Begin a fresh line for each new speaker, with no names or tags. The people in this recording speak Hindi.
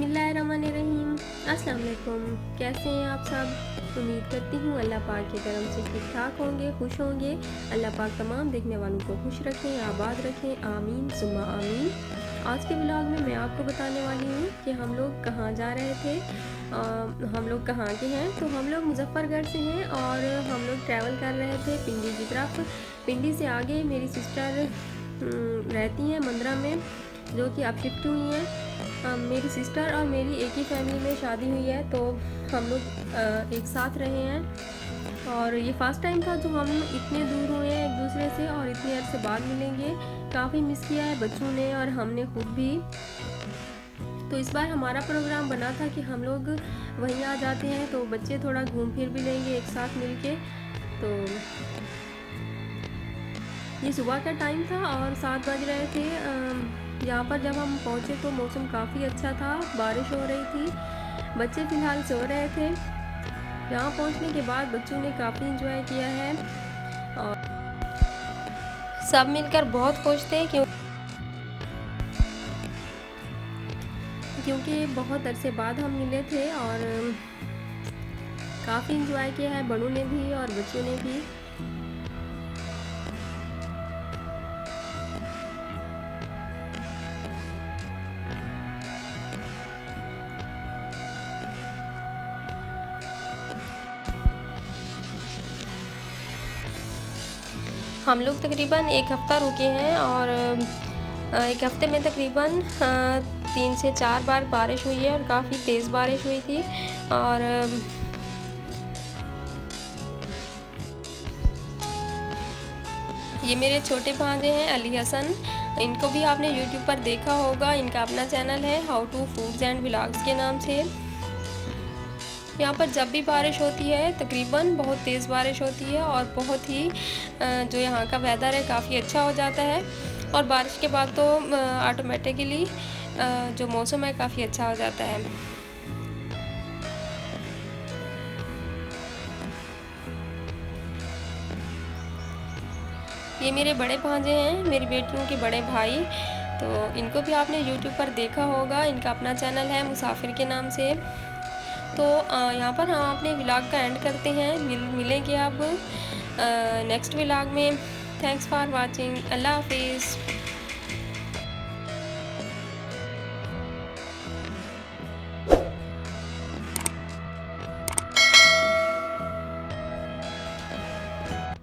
बिस्मिल्लाहिर्रहमानिर्रहीम। अस्सलाम वालेकुम। कैसे हैं आप सब? उम्मीद करती हूँ अल्लाह पाक के करम से ठीक ठाक होंगे, खुश होंगे। अल्लाह पाक तमाम देखने वालों को खुश रखें, आबाद रखें, आमीन सुम्मा आमीन। आज के व्लॉग में मैं आपको बताने वाली हूँ कि हम लोग कहाँ जा रहे थे। हम लोग कहाँ के हैं, तो हम लोग मुजफ्फरगढ़ से हैं और हम लोग ट्रैवल कर रहे थे पिंडी की तरफ। पिंडी से आगे मेरी सिस्टर रहती हैं मंदरा में, जो कि अब शिफ्ट हुई हैं। मेरी सिस्टर और मेरी एक ही फैमिली में शादी हुई है, तो हम लोग एक साथ रहे हैं। और ये फर्स्ट टाइम था जो हम इतने दूर हुए हैं एक दूसरे से और इतने अरसे बाद मिलेंगे। काफ़ी मिस किया है बच्चों ने और हमने खुद भी। तो इस बार हमारा प्रोग्राम बना था कि हम लोग वहीं आ जाते हैं, तो बच्चे थोड़ा घूम फिर भी लेंगे एक साथ मिलके। तो ये सुबह का टाइम था और 7 बज रहे थे। यहाँ पर जब हम पहुँचे तो मौसम काफ़ी अच्छा था, बारिश हो रही थी। बच्चे फ़िलहाल सो रहे थे। यहाँ पहुँचने के बाद बच्चों ने काफ़ी इंजॉय किया है और सब मिलकर बहुत खुश थे क्योंकि बहुत अरसे बाद हम मिले थे और काफ़ी इंजॉय किया है बड़ों ने भी और बच्चों ने भी। हम लोग तकरीबन एक हफ़्ता रुके हैं और एक हफ़्ते में तकरीबन 3 से 4 बार बारिश हुई है और काफ़ी तेज़ बारिश हुई थी। और ये मेरे छोटे भांजे हैं अली हसन। इनको भी आपने यूट्यूब पर देखा होगा, इनका अपना चैनल है how to foods and vlogs के नाम से। यहाँ पर जब भी बारिश होती है तकरीबन बहुत तेज़ बारिश होती है और बहुत ही जो यहाँ का वेदर है काफ़ी अच्छा हो जाता है। और बारिश के बाद तो ऑटोमेटिकली जो मौसम है काफ़ी अच्छा हो जाता है। ये मेरे बड़े भांजे हैं, मेरी बेटियों के बड़े भाई। तो इनको भी आपने यूट्यूब पर देखा होगा, इनका अपना चैनल है मुसाफिर के नाम से। तो यहाँ पर हम अपने व्लॉग का एंड करते हैं। मिलेंगे अब नेक्स्ट व्लॉग में। Thanks for watching. अल्लाह हाफिज़।